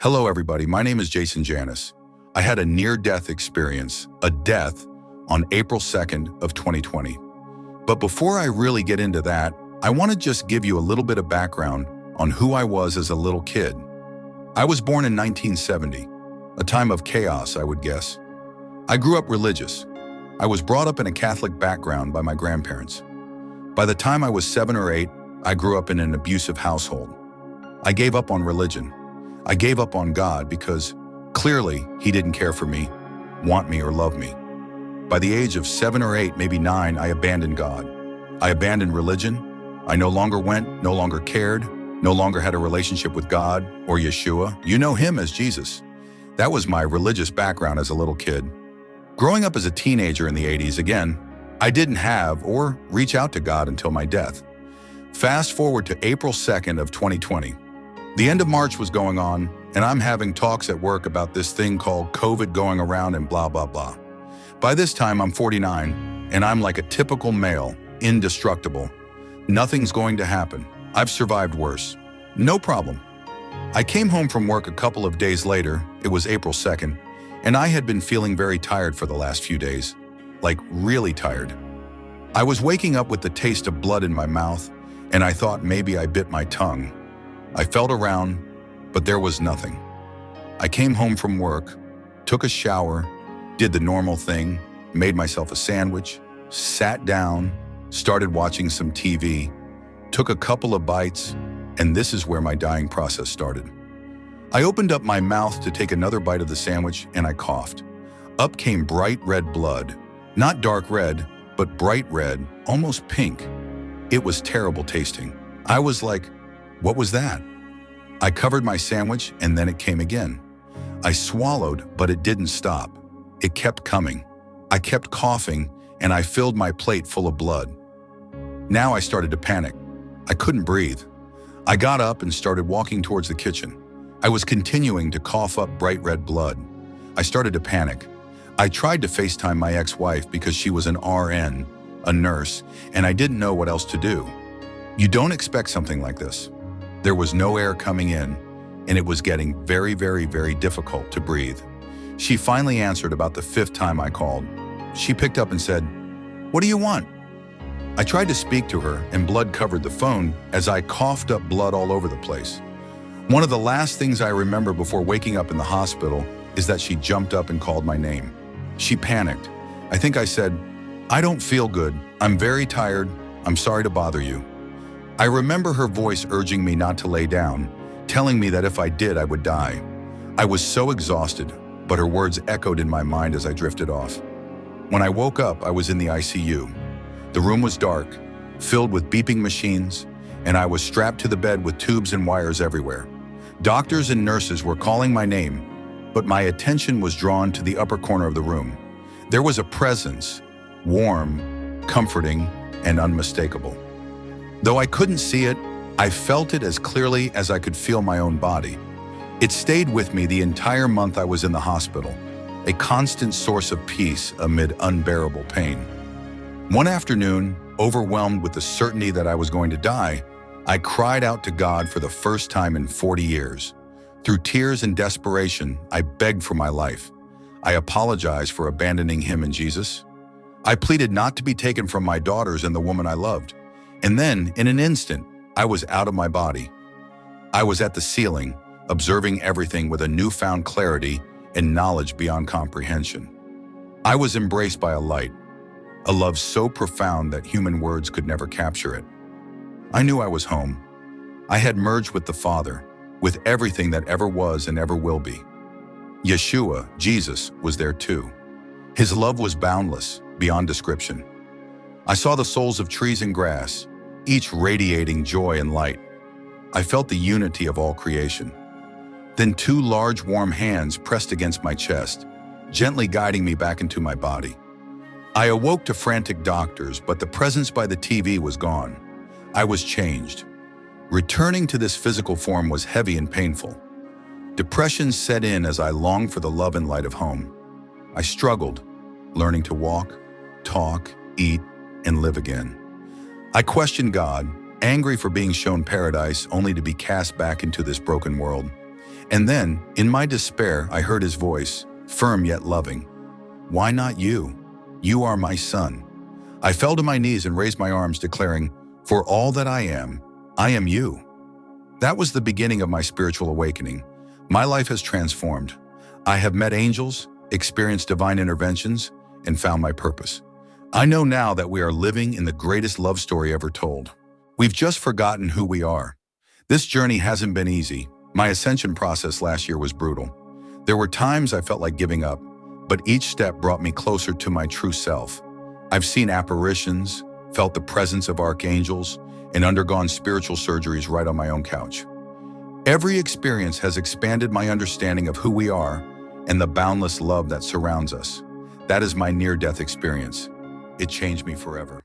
Hello everybody, my name is Jason Janis. I had a near-death experience, a death, on April 2nd of 2020. But before I really get into that, I want to just give you a little bit of background on who I was as a little kid. I was born in 1970, a time of chaos, I would guess. I grew up religious. I was brought up in a Catholic background by my grandparents. By the time I was 7 or 8, I grew up in an abusive household. I gave up on religion. I gave up on God because clearly He didn't care for me, want me, or love me. By the age of 7 or 8, maybe 9, I abandoned God. I abandoned religion. I no longer went, no longer cared, no longer had a relationship with God or Yeshua. You know Him as Jesus. That was my religious background as a little kid. Growing up as a teenager in the 80s, again, I didn't have or reach out to God until my death. Fast forward to April 2nd of 2020. The end of March was going on, and I'm having talks at work about this thing called COVID going around and blah, blah, blah. By this time, I'm 49, and I'm like a typical male, indestructible. Nothing's going to happen. I've survived worse. No problem. I came home from work a couple of days later, it was April 2nd, and I had been feeling very tired for the last few days. Like, really tired. I was waking up with the taste of blood in my mouth, and I thought maybe I bit my tongue. I felt around, but there was nothing. I came home from work, took a shower, did the normal thing, made myself a sandwich, sat down, started watching some TV, took a couple of bites, and this is where my dying process started. I opened up my mouth to take another bite of the sandwich, and I coughed. Up came bright red blood. Not dark red, but bright red, almost pink. It was terrible tasting. I was like, what was that? I covered my sandwich and then it came again. I swallowed, but it didn't stop. It kept coming. I kept coughing and I filled my plate full of blood. Now I started to panic. I couldn't breathe. I got up and started walking towards the kitchen. I was continuing to cough up bright red blood. I started to panic. I tried to FaceTime my ex-wife because she was an RN, a nurse, and I didn't know what else to do. You don't expect something like this. There was no air coming in, and it was getting very, very, very difficult to breathe. She finally answered about the 5th time I called. She picked up and said, "What do you want?" I tried to speak to her, and blood covered the phone as I coughed up blood all over the place. One of the last things I remember before waking up in the hospital is that she jumped up and called my name. She panicked. I think I said, "I don't feel good. I'm very tired. I'm sorry to bother you." I remember her voice urging me not to lay down, telling me that if I did, I would die. I was so exhausted, but her words echoed in my mind as I drifted off. When I woke up, I was in the ICU. The room was dark, filled with beeping machines, and I was strapped to the bed with tubes and wires everywhere. Doctors and nurses were calling my name, but my attention was drawn to the upper corner of the room. There was a presence, warm, comforting, and unmistakable. Though I couldn't see it, I felt it as clearly as I could feel my own body. It stayed with me the entire month I was in the hospital, a constant source of peace amid unbearable pain. One afternoon, overwhelmed with the certainty that I was going to die, I cried out to God for the first time in 40 years. Through tears and desperation, I begged for my life. I apologized for abandoning Him and Jesus. I pleaded not to be taken from my daughters and the woman I loved. And then, in an instant, I was out of my body. I was at the ceiling, observing everything with a newfound clarity and knowledge beyond comprehension. I was embraced by a light, a love so profound that human words could never capture it. I knew I was home. I had merged with the Father, with everything that ever was and ever will be. Yeshua, Jesus, was there too. His love was boundless, beyond description. I saw the souls of trees and grass, each radiating joy and light. I felt the unity of all creation. Then 2 large warm hands pressed against my chest, gently guiding me back into my body. I awoke to frantic doctors, but the presence by the TV was gone. I was changed. Returning to this physical form was heavy and painful. Depression set in as I longed for the love and light of home. I struggled, learning to walk, talk, eat, and live again. I questioned God, angry for being shown paradise only to be cast back into this broken world. And then, in my despair, I heard his voice, firm yet loving. Why not you? You are my son. I fell to my knees and raised my arms, declaring, for all that I am you. That was the beginning of my spiritual awakening. My life has transformed. I have met angels, experienced divine interventions, and found my purpose. I know now that we are living in the greatest love story ever told. We've just forgotten who we are. This journey hasn't been easy. My ascension process last year was brutal. There were times I felt like giving up, but each step brought me closer to my true self. I've seen apparitions, felt the presence of archangels, and undergone spiritual surgeries right on my own couch. Every experience has expanded my understanding of who we are and the boundless love that surrounds us. That is my near-death experience. It changed me forever.